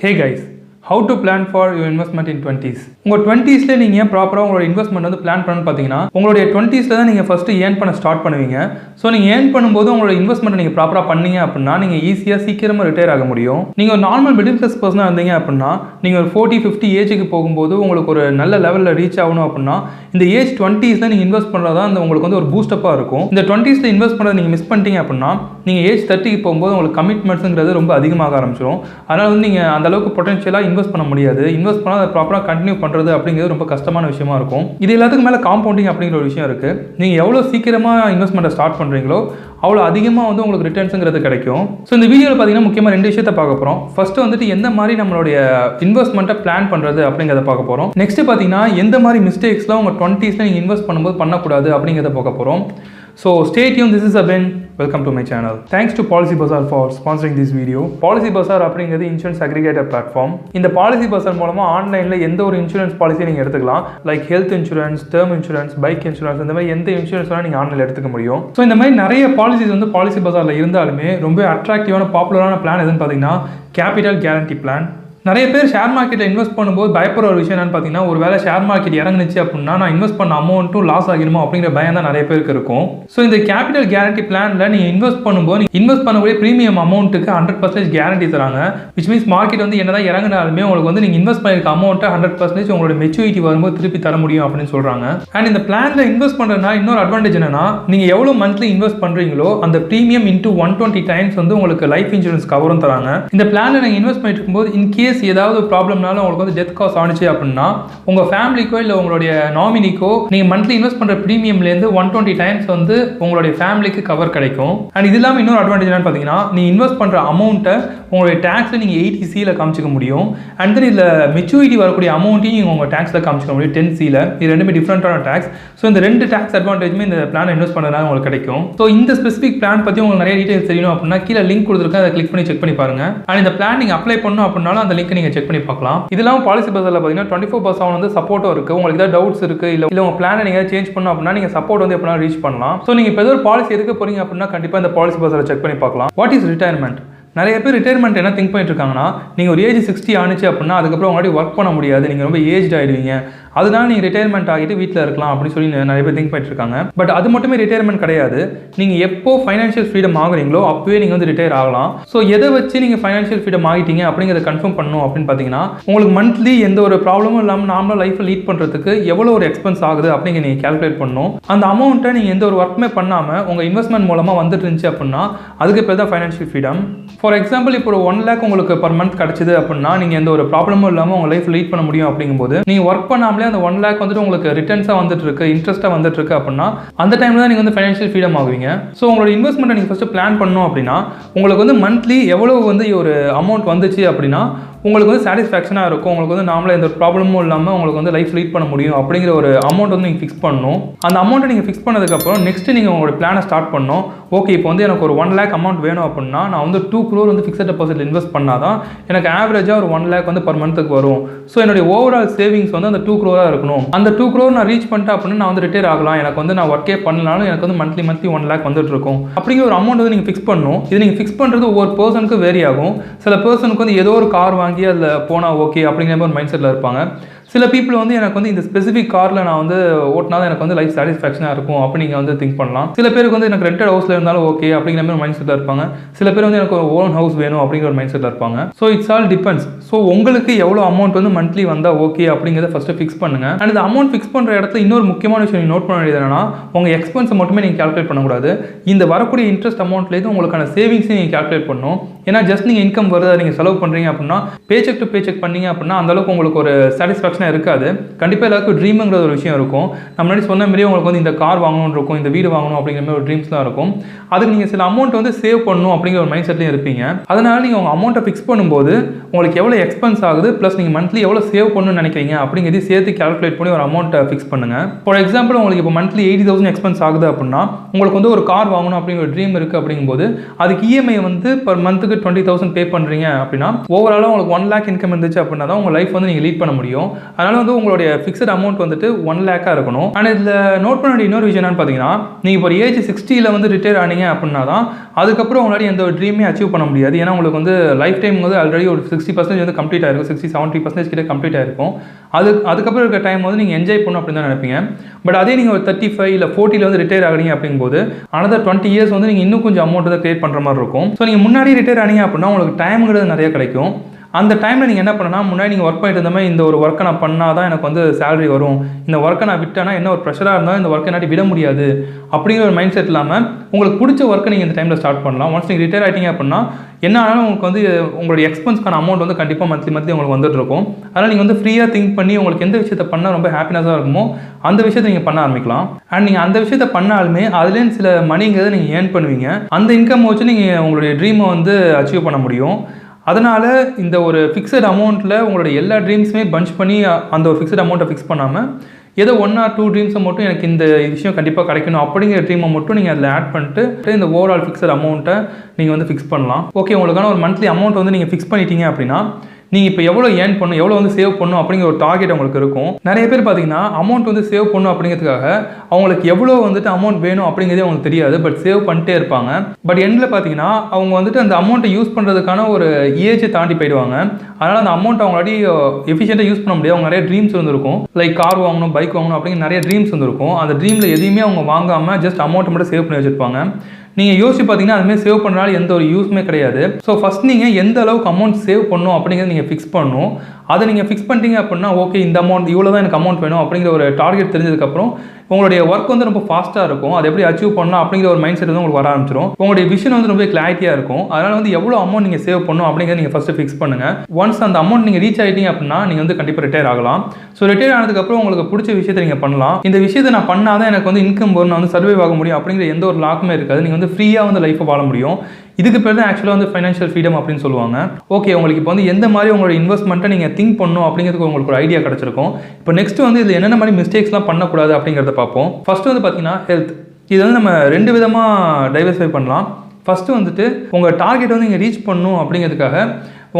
Hey guys, how to plan for your investment in 20s? உங்க 20s ல நீங்க ப்ராப்பரா உங்களோட இன்வெஸ்ட்மென்ட் வந்து பிளான் பண்ணனும் பாத்தீங்கன்னா உங்களுடைய 20s ல தான் நீங்க ஃபர்ஸ்ட் ஏர்ன் பண்ண ஸ்டார்ட் பண்ணுவீங்க. சோ நீங்க ஏர்ன் பண்ணும்போது உங்களோட இன்வெஸ்ட்மென்ட் நீங்க ப்ராப்பரா பண்ணீங்க அப்படினா நீங்க ஈஸியா சீக்கிரமா ரிட்டையர் ஆக முடியும். நீங்க ஒரு நார்மல் மிடில் கிளாஸ் பர்சனா இருந்தீங்க அப்படினா நீங்க ஒரு 40-50 ஏஜ்க்கு போகும்போது உங்களுக்கு ஒரு நல்ல லெவல்ல ரீச் ஆகணும் அப்படினா இந்த ஏஜ் 20s ல நீங்க இன்வெஸ்ட் பண்றதா உங்களுக்கு வந்து ஒரு பூஸ்ட் அப்பா இருக்கும். இந்த 20s ல இன்வெஸ்ட் பண்றத நீங்க மிஸ் பண்ணிட்டீங்க அப்படினா நீங்க ஏஜ் 30 க்கு போகும்போது உங்களுக்கு கமிட்மெண்ட்ஸ்ங்கிறது ரொம்ப அதிகமாக ஆரம்பிச்சிரும். அதனால வந்து நீங்க அந்த அளவுக்கு பொட்டன்ஷியலா இன்வெஸ்ட் பண்ண முடியாது. இன்வெஸ்ட் பண்ணா அதை ப்ராப்பரா கண்டினியூ பண்றது அப்படிங்கிறது ரொம்ப கஷ்டமான விஷயமா இருக்கும். இது எல்லாத்துக்கும் மேல காம்பவுண்டிங் அப்படிங்கிற ஒரு விஷயம் இருக்கு. நீங்க எவ்வளவு சீக்கிரமா இன்வெஸ்ட்மெண்ட்டை ஸ்டார்ட் பண்றீங்களோ அவ்வளவு அதிகமா வந்து உங்களுக்கு ரிட்டர்ன்ஸ்ங்கிறது கிடைக்கும். ஸோ இந்த வீடியோவில் பார்த்தீங்கன்னா முக்கியமாக 2 விஷயத்தை பார்க்க போகிறோம். ஃபர்ஸ்ட் வந்துட்டு எந்த மாதிரி நம்மளுடைய இன்வெஸ்ட்மெண்ட்டை பிளான் பண்ணுறது அப்படிங்கிறத பார்க்க போகிறோம். நெக்ஸ்ட் பார்த்தீங்கன்னா எந்த மாதிரி மிஸ்டேக்ஸ்லாம் உங்கள் 20s நீங்கள் இன்வெஸ்ட் பண்ணும்போது பண்ணக்கூடாது அப்படிங்கிறத பார்க்க போகிறோம். So stay tuned, this is Abin. Welcome to my channel. Thanks to Policybazaar for sponsoring this video. Policybazaar அப்படிங்கிறது இன்சூரன்ஸ் அக்ரிகேட்டர் பிளாட்ஃபார்ம். இந்த Policybazaar மூலமா ஆன்லைன்ல எந்த ஒரு இன்சூரன்ஸ் பாலிசி நீங்க எடுத்துக்கலாம். Like health insurance, term insurance, bike insurance, இந்த மாதிரி எந்த இன்சூரன்ஸ்லாம் நீங்க ஆன்லைன்ல எடுத்துக்க முடியும். ஸோ இந்த மாதிரி நிறைய பாலிசிஸ் வந்து Policybazaarல இருந்தாலுமே ரொம்ப அட்ராக்டிவான பாப்புலரான பிளான் எதுன்னு பார்த்தீங்கன்னா கேபிட்டல் கேரண்டி பிளான். நிறைய பேர் ஷேர் மார்க்கெட்டில் இன்வெஸ்ட் பண்ணும்போது பயப்படுற ஒரு விஷயம் என்னன்னு பார்த்தீங்கன்னா ஒரு வேளை ஷேர் மார்க்கெட் இறங்குனுச்சு அப்படின்னா நான் இன்வெஸ்ட் பண்ண அமௌண்ட்டும் லாஸ் ஆகிடுமோ அப்படிங்கிற பயம் தான் நிறைய பேருக்கு இருக்கும். ஸோ இந்த கேபிட்டல் கேரண்டி பிளானில் நீங்கள் இன்வெஸ்ட் பண்ணும்போது நீங்கள் இன்வெஸ்ட் பண்ணக்கூடிய ப்ரீமியம் அமௌண்ட்டுக்கு 100% கேரண்டி தராங்க. விச் மீன்ஸ் மார்க்கெட் வந்து என்னதான் இறங்கினாலுமே உங்களுக்கு வந்து நீங்கள் இன்வெஸ்ட் பண்ணிருக்க அமௌண்ட்டை 100% உங்களோட மெச்சூரிட்டி வரும்போது திருப்பி தர முடியும் அப்படின்னு சொல்கிறாங்க. அண்ட் இந்த பிளானில் இன்வெஸ்ட் பண்ணுறதுனா இன்னொரு அட்வான்டேஜ் என்னன்னா நீங்கள் எவ்வளோ மந்த்லி இன்வெஸ்ட் பண்ணுறீங்களோ அந்த ப்ரீமியம் இன்டூ 120 டைம்ஸ் வந்து உங்களுக்கு லைஃப் இன்சூரன்ஸ் கவரும் தராங்க. இந்த பிளானில் நீங்கள் இன்வெஸ்ட் பண்ணிட்டு இருக்கும்போது இன்கேஸ் ஏதாவது ப்ராப்ளம்னால உங்களுக்கு வந்து டெத் காஸ் ஆனிச்சு அப்படின்னா உங்க ஃபேமிலிக்கோ இல்லை உங்களுடைய நாமினிக்கோ நீங்க மந்த்லி இன்வெஸ்ட் பண்ற ப்ரீமியம்லேருந்து 120 டைம்ஸ் வந்து உங்களுடைய ஃபேமிலிக்கு கவர் கிடைக்கும். அண்ட் இது இல்லாமல் இன்னொரு அட்வான்டேஜ் என்னன்னு பார்த்தீங்கன்னா நீ இன்வெஸ்ட் பண்ற அமௌண்ட்டை உங்களுடைய டேக்ஸ்ல நீங்க 80C காமிச்சிக்க முடியும். அண்ட் தென் இதுல மெச்சூரிட்டி வரக்கூடிய அமௌண்ட்டையும் நீங்க உங்க டேக்ஸ்ல காமிச்சிக்க முடியும் 10C. இது ரெண்டுமே டிஃப்ரெண்டான டேக்ஸ். ஸோ இந்த ரெண்டு டேக்ஸ் அட்வான்டேஜுமே இந்த பிளான் இன்வெஸ்ட் பண்ணுறதுனால உங்களுக்கு கிடைக்கும். ஸோ இந்த ஸ்பெசிஃபிக் பிளான் பத்தி உங்களுக்கு நிறைய டீடைல்ஸ் தெரியணும் அப்படின்னா கீழே லிங்க் கொடுத்துருக்கேன், அதை கிளிக் பண்ணி செக் பண்ணி பாருங்க. அண்ட் இந்த பிளான் நீங்க அப்ளை பண்ணணும் அப்படின்னாலும் அந்த லிங்க் நீங்க செக் பண்ணி பார்க்கலாம். இதெல்லாம் Policybazaarல பார்த்தீங்கன்னா 24/7 வந்து சப்போர்ட்டும் இருக்கு. உங்களுக்கு ஏதாவது டவுட்ஸ் இருக்கு இல்ல உங்க பிளானை நீங்க சேஞ்ச் பண்ணணும் அப்படின்னா நீங்க சப்போர்ட் வந்து எப்பனா ரீச் பண்ணலாம். ஸோ நீங்க இப்போ ஏதோ ஒரு பாலிசி எடுக்க போறீங்க அப்படின்னா கண்டிப்பா இந்த Policybazaarல செக் பண்ணி பார்க்கலாம். What is retirement? நிறைய பேர் ரிட்டையர்மெண்ட் என்ன திங்க் பண்ணிட்டு இருக்காங்கன்னா நீங்கள் ஒரு ஏஜ் 60 ஆனிச்சு அப்படின்னா அதுக்கப்புறம் உங்களாடி ஒர்க் பண்ண முடியாது, நீங்கள் ரொம்ப ஏஜ் ஆகிடுவீங்க, அதனால நீங்கள் ரிட்டையர்மெண்ட் ஆகிட்டு வீட்டில் இருக்கலாம் அப்படின்னு சொல்லி நிறைய பேர் திங்க் பண்ணிட்டு இருக்காங்க. பட் அது மட்டுமே ரிட்டையர்மெண்ட் கிடையாது. நீங்கள் எப்போ ஃபைனான்ஷியல் ஃப்ரீடம் ஆகுறீங்களோ அப்பவே நீங்கள் வந்து ரிட்டையர் ஆகலாம். ஸோ எதை வச்சு நீங்கள் ஃபைனான்ஷியல் ஃப்ரீடம் ஆகிட்டீங்க அப்படிங்கிறத கன்ஃபார்ம் பண்ணணும் அப்படின்னு பார்த்தீங்கன்னா உங்களுக்கு மந்த்லி எந்த ஒரு ப்ராப்ளமும் இல்லாமல் நார்மலாக லைஃப்பை லீட் பண்ணுறதுக்கு எவ்வளோ ஒரு எக்ஸ்பென்ஸ் ஆகுது அப்படிங்கிற நீங்கள் கேல்குலேட் பண்ணணும். அந்த அமௌண்ட்டை நீங்கள் எந்த ஒரு ஒர்க்குமே பண்ணாமல் உங்கள் இன்வெஸ்ட்மெண்ட் மூலமாக வந்துட்டு இருந்துச்சு அப்படின்னா அதுக்கு பேர் தான் ஃபைனான்ஷியல் ஃப்ரீடம். ஃபார் எக்ஸாம்பிள் இப்போ 1 lakh உங்களுக்கு பர் மந்த் கிடைச்சது அப்படின்னா நீங்கள் எந்த ஒரு ப்ராப்ளமும் இல்லாமல் உங்கள் லைஃப் லீட் பண்ண முடியும். அப்படிங்கும்போது நீங்கள் ஒர்க் பண்ணாமலே அந்த 1 lakh வந்துட்டு உங்களுக்கு ரிட்டர்ன்ஸாக வந்துட்டு இருக்கு, இன்ட்ரெஸ்ட்டாக வந்துட்டு இருக்கு அப்படின்னா அந்த டைம்ல தான் நீங்கள் வந்து ஃபைனான்ஷியல் ஃப்ரீடம் ஆகுவீங்க. ஸோ உங்களோட இன்வெஸ்ட்மெண்ட்டை நீங்கள் ஃபர்ஸ்ட் பிளான் பண்ணணும் அப்படின்னா உங்களுக்கு வந்து மந்த்லி எவ்வளவு வந்து ஒரு அமௌண்ட் வந்துச்சு அப்படின்னா உங்களுக்கு வந்து சாட்டிஸ்ஃபேக்ஷனாக இருக்கும். உங்களுக்கு வந்து நார்மலாக எந்த ஒரு ப்ராப்ளமும் இல்லாமல் உங்களுக்கு வந்து லைஃப் லீட் பண்ண முடியும் அப்படிங்கிற ஒரு அமௌண்ட் வந்து நீங்கள் ஃபிக்ஸ் பண்ணணும். அந்த அமௌண்ட்டை நீங்கள் ஃபிக்ஸ் பண்ணதுக்கப்புறம் நெக்ஸ்ட் நீங்கள் உங்களோட பிளானை ஸ்டார்ட் பண்ணணும். ஓகே இப்போ வந்து எனக்கு ஒரு 1 lakh அமௌண்ட் வேணும் அப்படின்னா நான் வந்து 2 crore வந்து ஃபிக்ஸட் டெபாசிட் இன்வெஸ்ட் பண்ணாதான் எனக்கு ஆவரேஜாக ஒரு 1 lakh வந்து பர் மந்த்துக்கு வரும். ஸோ என்னுடைய ஓவரால் சேவிங்ஸ் வந்து அந்த 2 crore இருக்கணும். அந்த 2 crore நான் ரீச் பண்ணிட்டேன் அப்படின்னா நான் வந்து ரிட்டையர் ஆகலாம், எனக்கு வந்து நான் ஒர்க்கே பண்ணலாலும் எனக்கு வந்து மந்த்லி 1 lakh வந்துட்டு இருக்கும் அப்படிங்கிற ஒரு அமௌண்ட் வந்து நீங்கள் ஃபிக்ஸ் பண்ணணும். இது நீங்கள் ஃபிக்ஸ் பண்ணுறது ஒவ்வொரு பர்சனுக்கு வேரி ஆகும். சில பர்சனுக்கு வந்து ஏதோ ஒரு கார் வாங்கி அதில் போனால் ஓகே அப்படிங்கிற மாதிரி ஒரு மைண்ட் செட்டில் இருப்பாங்க. சில பீப்புள் வந்து எனக்கு வந்து இந்த ஸ்பெசிஃபிக் காரில் நான் வந்து ஓட்டினா தான் எனக்கு வந்து லைஃப் சாட்டிஸ்ஃபேக்ஷனாக இருக்கும் அப்படி நீங்கள் வந்து திங்க் பண்ணலாம். சில பேருக்கு வந்து எனக்கு ரெண்டட் ஹவுஸில் இருந்தாலும் ஓகே அப்படிங்கிற மாதிரி மைண்ட் செட்டில் இருப்பாங்க. சில பேர் வந்து எனக்கு ஒரு ஓன் ஹவுஸ் வேணும் அப்படிங்கிற ஒரு மைண்ட் செட்டில் இருப்பாங்க. So it's all depends. So உங்களுக்கு எவ்வளோ அமௌண்ட் வந்து மந்த்லி வந்தால் ஓகே அப்படிங்கிறத ஃபஸ்ட்டு ஃபிக்ஸ் பண்ணுங்க. அண்ட் இந்த அமௌண்ட் ஃபிக்ஸ் பண்ணுற இடத்துல இன்னொரு முக்கியமான விஷயம் நோட் பண்ண வேண்டியது என்னன்னா உங்கள் எக்ஸ்பென்ஸை மட்டுமே நீங்கள் கால்குலேட் பண்ணக்கூடாது. இந்த வரக்கூடிய இன்ட்ரெஸ்ட் அமௌண்ட்லேருந்து உங்களுக்கான சேவிங்ஸையும் நீங்கள் கால்குலேட் பண்ணணும். ஏன்னா ஜஸ்ட் நீங்கள் இன்கம் வருது நீங்கள் செலவு பண்ணுறீங்க அப்படின்னா பேச்செக் டு பேச்செக் பண்ணீங்க அப்படின்னா அந்தளவுக்கு உங்களுக்கு ஒரு சாட்டிஸ்ஃபேக்ஷனாக இருக்காது. கண்டிப்பாக எல்லாருக்கும் ட்ரீமுங்கிற ஒரு விஷயம் இருக்கும். நம்ம முன்னாடி சொன்ன மாதிரியே உங்களுக்கு வந்து இந்த கார் வாங்கணும்னு இருக்கும், இந்த வீடு வாங்கணும் அப்படிங்கிற மாதிரி ஒரு ட்ரீம்ஸ்லாம் இருக்கும். அதுக்கு நீங்கள் சில அமௌண்ட் வந்து சேவ் பண்ணணும் அப்படிங்கிற ஒரு மைண்ட் செட்லையும் இருப்பீங்க. அதனால நீங்கள் உங்கள் அமௌண்ட்டை ஃபிக்ஸ் பண்ணும்போது உங்களுக்கு எவ்வளோ எக்ஸ்பென்ஸ் ஆகுது ப்ளஸ் நீங்கள் மந்த்லி எவ்வளோ சேவ் பண்ணணும்னு நினைக்கிறீங்க அப்படிங்கிறதையும் சேர்த்து கால்குலேட் பண்ணி ஒரு அமௌண்ட்டை ஃபிக்ஸ் பண்ணுங்க. ஃபார் எக்ஸாம்பிள் உங்களுக்கு இப்போ மந்த்லி 80,000 எக்ஸ்பென்ஸ் ஆகுது அப்படின்னா உங்களுக்கு வந்து ஒரு கார் வாங்கணும் அப்படிங்கிற ஒரு ட்ரீம் இருக்குது அப்படிங்கும்போது அதுக்கு இஎம்ஐ வந்து பர் மந்த்துக்கு 20,000 பே பண்ணுறீங்க அப்படின்னா ஓவராலாக உங்களுக்கு 1 lakh இன்கம் இருந்துச்சு அப்படின்னா தான் உங்கள் லைஃப் வந்து நீங்கள் லீட் பண்ண முடியும். அதனால் வந்து உங்களுடைய ஃபிக்ஸட் அமௌண்ட் வந்துட்டு 1 lakh இருக்கணும். அண்ட் இதில் நோட் பண்ண வேண்டிய இன்னொரு விஷயம் என்னன்னு பார்த்தீங்கன்னா, நீங்கள் இப்போ ஒரு ஏஜ் 60ல் வந்து ரிட்டையர் ஆனீங்க அப்படின்னா தான் அதுக்கப்புறம் உங்களால் எந்த ஒரு ட்ரீமே அச்சீவ் பண்ண முடியாது. ஏன்னா உங்களுக்கு வந்து லைஃப் டைம் வந்து ஆல்ரெடி ஒரு 60% வந்து கம்ப்ளீட் ஆயிருக்கும், 60-70% கிட்ட கம்ப்ளீட் ஆயிருக்கும். அதுக்கப்புறம் இருக்க டைம் வந்து நீங்கள் என்ஜாய் பண்ணணும் அப்படின்னு தான் நினைப்பீங்க. பட் அதே நீங்கள் ஒரு 35 இல்லை 40ல் வந்து ரிட்டையர் ஆகிறீங்க அப்படிங்கும்போது another 20 years வந்து நீங்கள் இன்னும் கொஞ்சம் அமௌண்ட் வந்து கிரியேட் பண்ணுற மாதிரி இருக்கும். ஸோ நீங்கள் முன்னாடி ரிட்டையர் ஆனீங்க அப்படின்னா உங்களுக்கு டைம்ங்கிறது நிறைய கிடைக்கும். அந்த டைமில் நீங்கள் என்ன பண்ணனா, முன்னாடி நீங்கள் ஒர்க் பண்ணிட்டு இருந்த மாதிரி இந்த ஒரு ஒர்க்கை நான் பண்ணால் தான் எனக்கு வந்து சேலரி வரும், இந்த ஒர்க்கை நான் விட்டேன்னா என்ன ஒரு ப்ரெஷராக இருந்தால் இந்த ஒர்க்கை என்னாடி விட முடியாது அப்படிங்கிற ஒரு மைண்ட் செட் இல்லாமல் உங்களுக்கு பிடிச்ச ஒர்க்கை நீங்கள் இந்த டைமில் ஸ்டார்ட் பண்ணலாம். ஒன்ஸ் நீங்கள் ரிட்டையர் ஆகிட்டீங்க அப்படின்னா என்ன ஆனாலும் உங்களுக்கு வந்து உங்களுடைய எக்ஸ்பென்ஸ்க்கான அமௌண்ட் வந்து கண்டிப்பாக மந்த்லி உங்களுக்கு வந்துட்டு இருக்கும். அதனால் நீங்கள் வந்து ஃப்ரீயாக திங்க் பண்ணி உங்களுக்கு எந்த விஷயத்தை பண்ணால் ரொம்ப ஹாப்பினஸாக இருக்குமோ அந்த விஷயத்தை நீங்கள் பண்ண ஆரம்பிக்கலாம். அண்ட் நீங்கள் அந்த விஷயத்தை பண்ணாலுமே அதுலேருந்து சில மணிங்கிறத நீங்கள் ஏர்ன் பண்ணுவீங்க. அந்த இன்கம் வச்சு நீங்கள் உங்களுடைய ட்ரீமை வந்து அச்சீவ் பண்ண முடியும். அதனால் இந்த ஒரு ஃபிக்ஸட் அமௌண்ட்டில் உங்களுடைய எல்லா ட்ரீம்ஸுமே பஞ்ச் பண்ணி அந்த ஒரு ஃபிக்ஸட் அமௌண்ட்டை ஃபிக்ஸ் பண்ணாமல் ஏதோ 1 or 2 ட்ரீம்ஸை மட்டும் எனக்கு இந்த விஷயம் கண்டிப்பாக கிடைக்கணும் அப்படிங்கிற ட்ரீமை மட்டும் நீங்கள் அதில் ஆட் பண்ணிட்டு இந்த ஓவரால் ஃபிக்ஸட் அமௌண்ட்டை நீங்கள் வந்து ஃபிக்ஸ் பண்ணலாம். ஓகே, உங்களுக்கான ஒரு மந்த்லி அமௌண்ட் வந்து நீங்கள் ஃபிக்ஸ் பண்ணிட்டீங்க அப்படின்னா நீங்கள் இப்போ எவ்வளோ ஏர்ன் பண்ணணும், எவ்வளோ வந்து சேவ் பண்ணணும் அப்படிங்கிற ஒரு டார்கெட் உங்களுக்கு இருக்கும். நிறைய பேர் பார்த்தீங்கன்னா அமௌண்ட் வந்து சேவ் பண்ணணும் அப்படிங்கிறதுக்காக அவங்களுக்கு எவ்வளோ வந்துட்டு அமௌண்ட் வேணும் அப்படிங்கிறதே அவங்களுக்கு தெரியாது. பட் சேவ் பண்ணிட்டே இருப்பாங்க. பட் எண்டில் பார்த்தீங்கன்னா அவங்க வந்துட்டு அந்த அமௌண்ட்டை யூஸ் பண்ணுறதுக்கான ஒரு ஏஜை தாண்டி போயிடுவாங்க. அதனால் அந்த அமௌண்ட் அவங்களாடி எஃபிஷியண்டாக யூஸ் பண்ண முடியாது. அவங்க நிறைய ட்ரீம்ஸ் வந்துருக்கும், லைக் கார் வாங்கணும், பைக் வாங்கணும் அப்படிங்கிற நிறைய ட்ரீம்ஸ் வந்துருக்கும். அந்த ட்ரீமில் எதையுமே அவங்க வாங்காமல் ஜஸ்ட் அமௌண்ட்டை மட்டும் சேவ் பண்ணி வச்சுருப்பாங்க. நீங்கள் யோசிச்சு பார்த்தீங்கன்னா அதுமாதிரி சேவ் பண்ணுறதுனால எந்த ஒரு யூஸுமே கிடையாது. ஸோ ஃபஸ்ட் நீங்கள் எந்த அளவுக்கு அமௌண்ட் சேவ் பண்ணணும் அப்படிங்கிறத நீங்கள் ஃபிக்ஸ் பண்ணணும். அதை நீங்கள் ஃபிக்ஸ் பண்ணிட்டீங்க அப்படின்னா ஓகே இந்த அமௌண்ட் இவ்வளோ தான் எனக்கு அமௌண்ட் வேணும் அப்படிங்கிற ஒரு டார்கெட் தெரிஞ்சதுக்கப்புறம் உங்களுடைய ஒர்க் வந்து ரொம்ப ஃபாஸ்ட்டாக இருக்கும். அதை எப்படி அச்சீவ் பண்ணலாம் அப்படிங்கிற ஒரு மைண்ட் செட் வந்து உங்களுக்கு வர ஆரம்பிச்சிடும். உங்களுடைய விஷன் வந்து ரொம்ப கிளாரிட்டியாக இருக்கும். அதனால் வந்து எவ்வளோ அமௌண்ட் நீங்கள் சேவ் பண்ணணும் அப்படிங்கிறத நீங்கள் ஃபஸ்ட்டு ஃபிக்ஸ் பண்ணுங்கள். ஒன்ஸ் அந்த அமௌண்ட் நீங்கள் ரீச் ஆகிட்டீங்க அப்படின்னா நீங்கள் வந்து கண்டிப்பாக ரிட்டையர் ஆகலாம். ஸோ ரிட்டையர் ஆனதுக்கப்புறம் உங்களுக்கு பிடிச்ச விஷயத்தை நீங்கள் பண்ணலாம். இந்த விஷயத்தை நான் பண்ணால் தான் எனக்கு வந்து இன்கம் வரும், நான் வந்து சர்வைவ் ஆக முடியும் அப்படிங்கிற எந்த ஒரு லாக்குமே இருக்காது. நீங்கள் வந்து ஃப்ரீயாக வந்து லைஃப்பை வாழ முடியும். இதுக்கு பேர் தான் ஆக்சுவலாக வந்து ஃபைனான்ஷியல் ஃப்ரீடம் அப்படின்னு சொல்லுவாங்க. ஓகே, உங்களுக்கு இப்போ வந்து எந்த மாதிரி உங்களோட இன்வெஸ்ட்மெண்ட்டை நீங்கள் திங்க் பண்ணணும் அப்படிங்கிறதுக்கு உங்களுக்கு ஒரு ஐடியா கிடச்சிருக்கும். இப்போ நெக்ஸ்ட் வந்து இதில் என்னென்ன மாதிரி மிஸ்டேக்ஸ்லாம் பண்ணக்கூடாது அப்படிங்கிறத பார்ப்போம். ஃபஸ்ட்டு வந்து பார்த்தீங்கன்னா ஹெல்த். இது வந்து நம்ம 2 விதமாக டைவர்சிஃபை பண்ணலாம். ஃபஸ்ட்டு வந்துட்டு உங்கள் டார்கெட் வந்து நீங்கள் ரீச் பண்ணணும் அப்படிங்கிறதுக்காக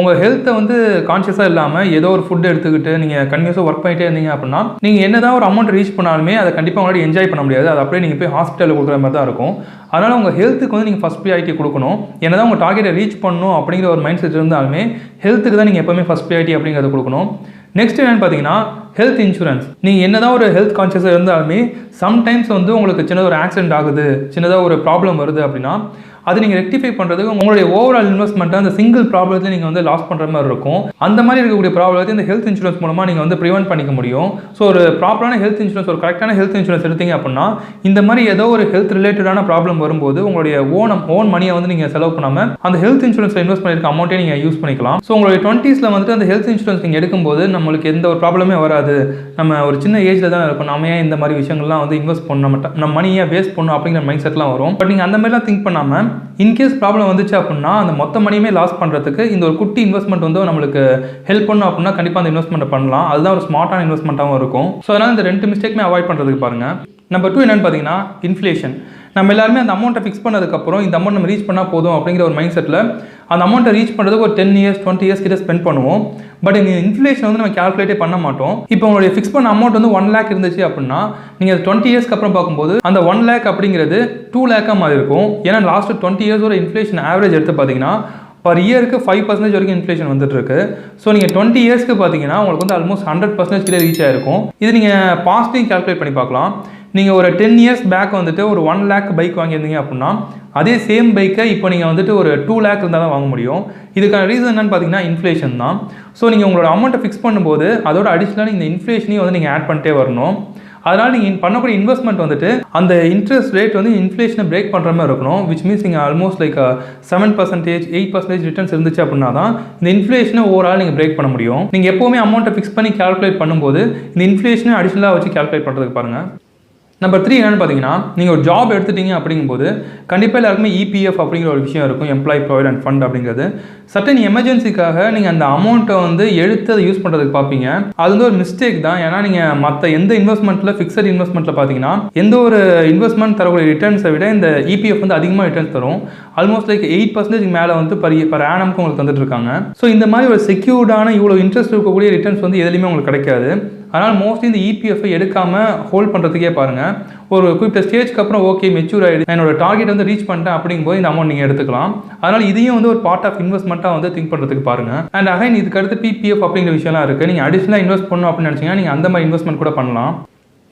உங்கள் ஹெல்த்தை வந்து கான்ஷியஸாக இல்லாமல் ஏதோ ஒரு ஃபுட் எடுத்துக்கிட்டு நீங்கள் கன்யூஸாக ஒர்க் பண்ணிகிட்டே இருந்தீங்க அப்படின்னா நீங்கள் என்ன தான் ஒரு அமௌண்ட் ரீச் பண்ணாலுமே அதை கண்டிப்பாக உங்களால் என்ஜாய் பண்ண முடியாது. அது அப்படியே நீங்கள் போய் ஹாஸ்பிட்டலில் கொடுக்குற மாதிரி தான் இருக்கும். அதனால் உங்கள் ஹெல்த்துக்கு வந்து நீங்கள் ஃபஸ்ட் ப்ரியாரிட்டி கொடுக்கணும். என்ன தான் உங்கள் டார்கெட்டை ரீச் பண்ணணும் அப்படிங்கிற ஒரு மைண்ட் செட் இருந்தாலுமே ஹெல்த்துக்கு தான் நீங்கள் எப்போவுமே ஃபஸ்ட் ப்ரியாரிட்டி அப்படிங்கிறத கொடுக்கணும். நெக்ஸ்ட் என்னென்னு பார்த்தீங்கன்னா ஹெல்த் இன்சூரன்ஸ். நீங்கள் என்ன தான் ஒரு ஹெல்த் கான்ஷியஸாக இருந்தாலுமே சம்டைம்ஸ் வந்து உங்களுக்கு சின்னதாக ஒரு ஆக்சிடென்ட் ஆகுது, சின்னதாக ஒரு ப்ராப்ளம் வருது அப்படின்னா அது நீங்கள் ரெக்டிஃபை பண்ணுறதுக்கு உங்களுடைய ஓவரால் இன்வெஸ்ட்மெண்ட்டை அந்த சிங்கிள் ப்ராப்ளத்தில் நீங்கள் வந்து லாஸ் பண்ணுற மாதிரி இருக்கும். அந்த மாதிரி இருக்கக்கூடிய ப்ராப்ளத்தை இந்த ஹெல்த் இன்சூரன்ஸ் மூலமாக நீங்கள் வந்து ப்ரிவென்ட் பண்ணிக்க முடியும். ஸோ ஒரு ப்ராப்பரான ஹெல்த் இன்சூரன்ஸ், ஒரு கரெக்டான ஹெல்த் இன்சூரன்ஸ் எடுத்தீங்க அப்படின்னா இந்த மாதிரி ஏதோ ஒரு ஹெல்த் ரிலேட்டடான ப்ராப்ளம் வரும்போது உங்களுடைய ஓன் மணியை வந்து நீங்கள் செலவு பண்ணாமல் அந்த ஹெல்த் இன்சூரன்ஸில் இன்வெஸ்ட் பண்ணியிருக்க அமௌண்ட்டே நீங்கள் யூஸ் பண்ணிக்கலாம். ஸோ உங்களுடைய 20s வந்துட்டு அந்த ஹெல்த் இன்சூரன்ஸ் நீங்கள் எடுக்கும்போது நம்மளுக்கு எந்த ஒரு ப்ராப்ளமே வராது, நம்ம ஒரு சின்ன ஏஜில் தான் இருக்கும், நம்ம ஏன் இந்த மாதிரி விஷயங்கள்லாம் வந்து இன்வெஸ்ட் பண்ண மாட்டோம், நம்ம மணியை வேஸ்ட் பண்ணணும் அப்படிங்கிற மைண்ட் செட்லாம் வரும். பட் நீங்கள் அந்த மாதிரிலாம் திங்க் பண்ணாமல் இன்கேஸ் ப்ராப்ளம் வந்துச்சு அப்படின்னா அந்த மொத்த மணியுமே லாஸ் பண்ணுறதுக்கு இந்த ஒரு குட்டி இன்வெஸ்ட்மெண்ட் வந்து நம்மளுக்கு ஹெல்ப் பண்ணணும் அப்படின்னா கண்டிப்பாக அந்த இன்வெஸ்ட்மெண்ட்டை பண்ணலாம். அதுதான் ஒரு ஸ்மார்ட்டான இன்வெஸ்ட்மெண்ட்டாகவும் இருக்கும். ஸோ அதனால் இந்த 2 மிஸ்டேக்குமே அவாய்ட் பண்ணுறதுக்கு பாருங்கள். நம்பர் 2 என்னென்னு பார்த்தீங்கன்னா இன்ஃப்ளேஷன். நம்ம எல்லாருமே அந்த அமௌண்ட்டை ஃபிக்ஸ் பண்ணதுக்கப்புறம் இந்த அமௌண்ட் நம்ம ரீச் பண்ணால் போதும் அப்படிங்கிற ஒரு மைண்ட் செட்டில் அந்த அமௌண்ட்டை ரீச் பண்ணுறதுக்கு ஒரு 10 years 20 years கிட்ட ஸ்பெண்ட் பண்ணுவோம். பட் இந்த இன்ஃப்ளேஷன் வந்து நம்ம கால்குலேட்டே பண்ண மாட்டோம். இப்போ உங்களுடைய ஃபிக்ஸ் பண்ண அமௌண்ட் வந்து 1 lakh இருந்துச்சு அப்படின்னா நீங்கள் 20 yearsக்கு அப்புறம் பார்க்கும்போது அந்த 1 lakh அப்படிங்கிறது 2 lakh மாதிரி இருக்கும். ஏன்னா லாஸ்ட் 20 years ஒரு இன்ஃப்ளேஷன் ஆவரேஜ் எடுத்து பார்த்தீங்கன்னா பர் இயருக்கு 5% வரைக்கும் இன்ஃப்ளேஷன் வந்துட்டு இருக்கு. ஸோ நீங்கள் 20 yearsக்கு பார்த்தீங்கன்னா உங்களுக்கு வந்து ஆல்மோஸ்ட் 100% கிட்ட ரீச் ஆயிருக்கும். இது நீங்கள் பாஸ்ட்டையும் கால்குலேட் பண்ணி பார்க்கலாம். நீங்கள் ஒரு 10 years பேக் வந்துட்டு ஒரு 1 lakh பைக் வாங்கியிருந்தீங்க அப்படின்னா அதே சேம் பைக்கை இப்போ நீங்கள் வந்துட்டு ஒரு 2 lakh இருந்தால் தான் வாங்க முடியும். இதுக்கான ரீசன் என்னன்னு பார்த்தீங்கன்னா இன்ஃப்ளேஷன் தான். ஸோ நீங்கள் உங்களோட அமௌண்ட்டை ஃபிக்ஸ் பண்ணும்போது அதோட அடிஷ்னலாக இந்த இன்ஃப்ளேஷனையும் வந்து நீங்கள் ஆட் பண்ணிட்டே வரணும். அதனால் நீங்கள் பண்ணக்கூடிய இன்வெஸ்ட்மெண்ட் வந்துட்டு அந்த இன்ட்ரெஸ்ட் ரேட் வந்து இன்ஃப்ளேஷனை பிரேக் பண்ணுற மாதிரி இருக்கணும். விச் மீன்ஸ் நீங்கள் ஆல்மோஸ்ட் லைக் 7% 8% ரிட்டர்ன்ஸ் இருந்துச்சு அப்படின்னா தான் இந்த இன்ஃப்ளேஷனை ஓவரால் நீங்கள் பிரேக் பண்ண முடியும். நீங்கள் எப்போவுமே அமௌண்ட்டை ஃபிக்ஸ் பண்ணி கால்குலேட் பண்ணும்போது இந்த இன்ஃப்ளேஷனை அடிஷ்னலாக வச்சு கால்குலேட் பண்ணுறதுக்கு பாருங்கள். நம்பர் 3 என்னன்னு பார்த்தீங்கன்னா, நீங்கள் ஒரு ஜாப் எடுத்துட்டீங்க அப்படிங்கும்போது கண்டிப்பாக எல்லாருக்குமே இபிஎஃப் அப்படிங்கிற ஒரு விஷயம் இருக்கும், எம்ப்ளாயி ப்ராவிடன்ட் ஃபண்ட் அப்படிங்கிறது. சட்டன் எமர்ஜென்சிக்காக நீங்கள் அந்த அமௌண்ட்டை வந்து எடுத்து அதை யூஸ் பண்ணுறதுக்கு பார்ப்பீங்க. அது வந்து ஒரு மிஸ்டேக் தான். ஏன்னா நீங்கள் மற்ற எந்த இன்வெஸ்ட்மெண்ட்டில் ஃபிக்ஸட் இன்வெஸ்ட்மெண்ட்டில் பார்த்தீங்கன்னா எந்த ஒரு இன்வெஸ்ட்மெண்ட் தரக்கூடிய ரிட்டர்ன்ஸை விட இந்த இபிஎஃப் வந்து அதிகமாக ரிட்டர்ன்ஸ் தரும். ஆல்மோஸ்ட் லைக் 8% மேலே வந்து பர் ஆனம்க்கு உங்களுக்கு தந்துட்டு இருக்காங்க. ஸோ இந்த மாதிரி ஒரு செக்யூர்டான இவ்வளோ இன்ட்ரெஸ்ட் இருக்கக்கூடிய ரிட்டர்ன்ஸ் வந்து எதுலையுமே உங்களுக்கு கிடைக்காது. அதனால் மோஸ்ட்லி இந்த இபிஎஃப்ஐ எடுக்காமல் ஹோல்ட் பண்ணுறதுக்கே பாருங்கள். ஒரு குறிப்பிட்ட ஸ்டேஜ்க்கு அப்புறம் ஓகே மெச்சூர் ஆகிடுது, என்னோட டார்கெட் வந்து ரீச் பண்ணிட்டேன் அப்படிங்கும்போது இந்த அமௌண்ட் நீங்கள் எடுத்துக்கலாம். அதனால் இதையும் வந்து ஒரு பார்ட் ஆஃப் இன்வெஸ்ட்மெண்ட்டாக வந்து திங்க் பண்ணுறதுக்கு பாருங்கள். அண்ட் அகைன் இதுக்கு அடுத்து பிபிஎஃப் அப்படிங்கிற விஷயம்லாம் இருக்குது. நீங்கள் அடிஷனலாக இன்வெஸ்ட் பண்ணணும் அப்படின்னு நினச்சிங்கன்னா நீங்கள் அந்த மாதிரி இன்வெஸ்ட்மெண்ட் கூட பண்ணலாம்.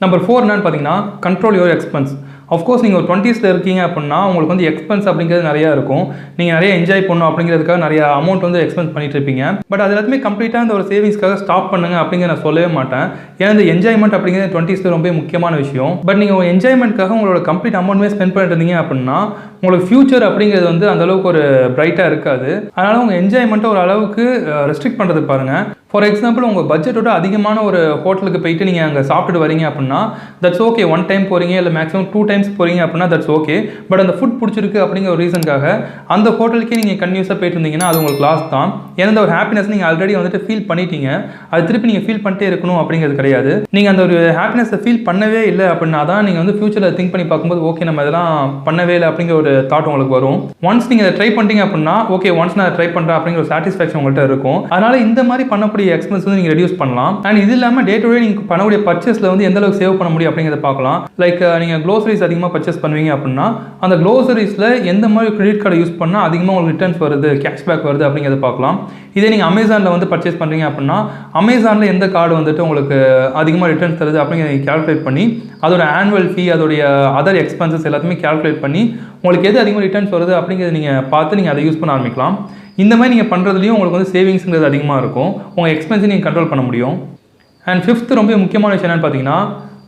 நம்பர் 4 என்னன்னு பார்த்தீங்கன்னா, கண்ட்ரோல் யுவர் எக்ஸ்பென்ஸ். அஃப்கோர்ஸ் நீங்கள் ஒரு 20ஸ்ல இருக்கீங்க அப்படின்னா உங்களுக்கு வந்து எக்ஸ்பென்ஸ் அப்படிங்கிறது நிறையா இருக்கும். நீங்கள் நிறைய என்ஜாய் பண்ணணும் அப்படிங்கிறதுக்காக நிறைய அமௌண்ட் வந்து எக்ஸ்பென்ஸ் பண்ணிட்டு இருப்பீங்க. பட் அது எல்லாத்தையுமே கம்ப்ளீட்டாக இந்த ஒரு சேவிங்ஸ்க்காக ஸ்டாப் பண்ணுங்க அப்படிங்கிற நான் சொல்லவே மாட்டேன். ஏன்னா இந்த என்ஜாய்மெண்ட் அப்படிங்கிறது 20ஸ்ல ரொம்ப முக்கியமான விஷயம். பட் நீங்கள் ஒரு என்ஜாய்மெண்ட்காக உங்களோட கம்ப்ளீட் அமௌண்ட்மே ஸ்பெண்ட் பண்ணிட்டு இருந்தீங்க அப்படின்னா உங்களுக்கு ஃபியூச்சர் அப்படிங்கிறது வந்து அந்த அளவுக்கு ஒரு பிரைட்டாக இருக்காது. அதனால் உங்கள் என்ஜாய்மெண்ட்டை ஒரு அளவுக்கு ரெஸ்ட்ரிக்ட் பண்ணுறதுக்கு பாருங்கள். ஃபார் எக்ஸாம்பிள் உங்கள் பட்ஜெட்டோட அதிகமான ஒரு ஹோட்டலுக்கு போயிட்டு நீங்கள் அங்கே சாப்பிட்டு வரீங்க அப்படின்னா தட்ஸ் ஓகே. 1 டைம் போகிறீங்க இல்லை மேக்ஸிமம் 2 டைம்ஸ் போகிறீங்க அப்படின்னா தட்ஸ் ஓகே. பட் அந்த ஃபுட் பிடிச்சிருக்கு அப்படிங்கிற ஒரு ரீசனுக்காக அந்த ஹோட்டலுக்கே நீங்கள் கன்யூஸாக போயிட்டு இருந்தீங்கன்னா அது உங்களுக்கு லாஸ் தான். ஏன்னா ஒரு ஹாப்பினஸ் நீங்கள் ஆல்ரெடி வந்துட்டு ஃபீல் பண்ணிட்டீங்க, அது திருப்பி நீங்கள் ஃபீல் பண்ணிட்டே இருக்கணும் அப்படிங்கிறது கிடையாது. நீங்கள் அந்த ஒரு ஹாப்பினஸை ஃபீல் பண்ணவே இல்லை அப்படின்னா தான் நீங்கள் வந்து ஃபியூச்சரில் திங்க் பண்ணி பார்க்கும்போது ஓகே நம்ம இதெல்லாம் பண்ணவே இல்லை அப்படிங்கிற ஒரு தாட் உங்களுக்கு வரும். ஒன்ஸ் நீங்கள் அதை ட்ரை பண்ணிட்டீங்க அப்படின்னா ஓகே ஒன்ஸ் நான் ட்ரை பண்ணுறேன் அப்படிங்கிற ஒரு சாட்டிஸ்ஃபேக்ஷன் உங்கள்கிட்ட இருக்கும். அதனால் இந்த மாதிரி பண்ணக்கூடிய எக்ஸ்பென்ஸ் வந்து நீங்கள் ரெடியூஸ் பண்ணலாம். அண்ட் இது இல்லாமல் டே டு டே நீங்கள் பண்ணக்கூடிய பர்ச்சேஸில் வந்து எந்த அளவுக்கு சேவ் பண்ண முடியும் அப்படிங்கிறத பார்க்கலாம். லைக் நீங்கள் க்ளோசரிஸ் அதிகமாக பர்ச்சேஸ் பண்ணுவீங்க அப்படின்னா அந்த க்ளோசரிஸில் எந்த மாதிரி கிரெடிட் கார்டை யூஸ் பண்ணால் அதிகமாக உங்களுக்கு ரிட்டர்ன்ஸ் வருது, கேஷ்பேக் வருது அப்படிங்கிறத பார்க்கலாம். இதே நீங்கள் அமேசானில் வந்து பர்ச்சேஸ் பண்ணுறீங்க அப்படின்னா அமேசானில் எந்த கார்டு வந்துட்டு உங்களுக்கு அதிகமாக ரிட்டர்ன்ஸ் தருது அப்படிங்கிறத கேல்குலேட் பண்ணி அதோட ஆனுவல் ஃபீ அதோடைய அதர் எக்ஸ்பென்சஸ் எல்லாத்தையுமே கேல்குலேட் பண்ணி உங்களுக்கு எது அதிகமாக ரிட்டர்ன்ஸ் வருது அப்படிங்கிறத நீங்கள் பார்த்து நீங்கள் அதை யூஸ் பண்ண ஆரம்பிக்கலாம். இந்த மாதிரி நீங்கள் பண்ணுறதுலையும் உங்களுக்கு வந்து சேவிங்ஸுங்கிறது அதிகமாக இருக்கும். உங்கள் எக்ஸ்பென்ஸை நீங்கள் கண்ட்ரோல் பண்ண முடியும். அண்ட் 5th ரொம்ப முக்கியமான விஷயம் என்னென்னு பார்த்தீங்கன்னா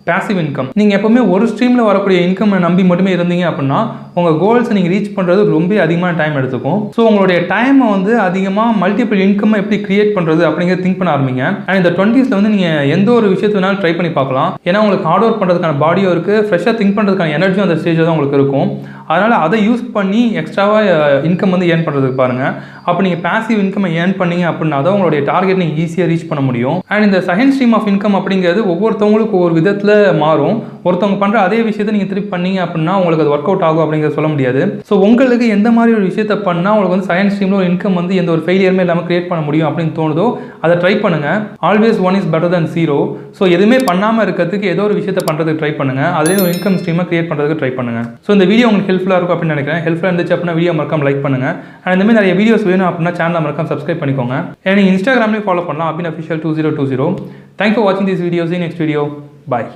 பேசிவ் இன்கம். நீங்கள் எப்போவுமே ஒரு ஸ்ட்ரீமில் வரக்கூடிய இன்கம் நம்பி மட்டுமே இருந்தீங்க அப்படின்னா உங்கள் கோல்ஸை நீங்கள் ரீச் பண்ணுறது ரொம்ப அதிகமான டைம் எடுத்துக்கும். ஸோ உங்களுடைய டைமை வந்து அதிகமாக மல்டிபிள் இன்கம் எப்படி கிரியேட் பண்ணுறது அப்படிங்கிறத திங்க் பண்ண ஆரம்பிங்க. அண்ட் இந்த 20ஸ்ல வந்து நீங்கள் எந்த ஒரு விஷயத்தை வேணாலும் ட்ரை பண்ணி பார்க்கலாம். ஏன்னா உங்களுக்கு ஹார்ட் ஒர்க் பண்ணுறதுக்கான பாடியும் இருக்குது, ஃப்ரெஷ்ஷாக திங்க் பண்ணுறதுக்கான எனர்ஜியும் அந்த ஸ்டேஜில் தான் உங்களுக்கு இருக்கும். அதனால் அதை யூஸ் பண்ணி எக்ஸ்ட்ராவாக இன்கம் வந்து ஏர்ன் பண்ணுறதுக்கு பாருங்கள். அப்போ நீங்கள் பேசிவ் இன்கம் ஏர்ன் பண்ணீங்க அப்படின்னா தான் உங்களுடைய டார்கெட் நீங்கள் ஈஸியாக ரீச் பண்ண முடியும். அண்ட் இந்த செகண்ட் ஸ்ட்ரீம் ஆஃப் இன்கம் அப்படிங்கிறது ஒவ்வொருத்தவங்களுக்கு ஒவ்வொரு விதத்தில் மாறும். ஒருத்தவங்க பண்ணுற அதே விஷயத்தை நீங்கள் திருப்பி பண்ணீங்க அப்படின்னா உங்களுக்கு அது ஒர்க் அவுட் ஆகும் அப்படிங்கிறத சொல்ல முடியாது. ஸோ உங்களுக்கு எந்த மாதிரி ஒரு விஷயத்தை பண்ணால் உங்களுக்கு வந்து செகண்ட் ஸ்ட்ரீமில் ஒரு இன்கம் வந்து எந்த ஒரு ஃபெயிலியருமே இல்லாமல் கிரியேட் பண்ண முடியும் அப்படின்னு தோணுதோ அதை ட்ரை பண்ணுங்கள். Always 1 is better than 0. So எதுவுமே பண்ணாமல் இருக்கிறதுக்கு ஏதோ ஒரு விஷயத்தை பண்ணுறதுக்கு ட்ரை பண்ணுங்கள். அதே ஒரு இன்கம் ஸ்ட்ரீமை கிரியேட் பண்ணுறதுக்கு ட்ரை பண்ணுங்கள். ஸோ இந்த வீடியோ உங்களுக்கு ஹெல்ப்ஃபுல்லாக இருக்கும் அப்படின்னு நினைக்கிறேன். ஹெல்ப்ஃபுல்லாக இருந்துச்சு அப்படின்னா வீடியோ மறக்காம லைக் பண்ணுங்கள். அண்ட் இந்த மாதிரி நிறைய வீடியோஸ் வேணும் அப்படின்னா சேனலை மறக்காம சப்ஸ்கிரைப் பண்ணிக்கோங்க. அண்ட் நீங்கள் இன்ஸ்டாகிராம்லேயும் ஃபாலோ பண்ணலாம் abin official 2020. Thanks for watching these videos. See you next video. Bye.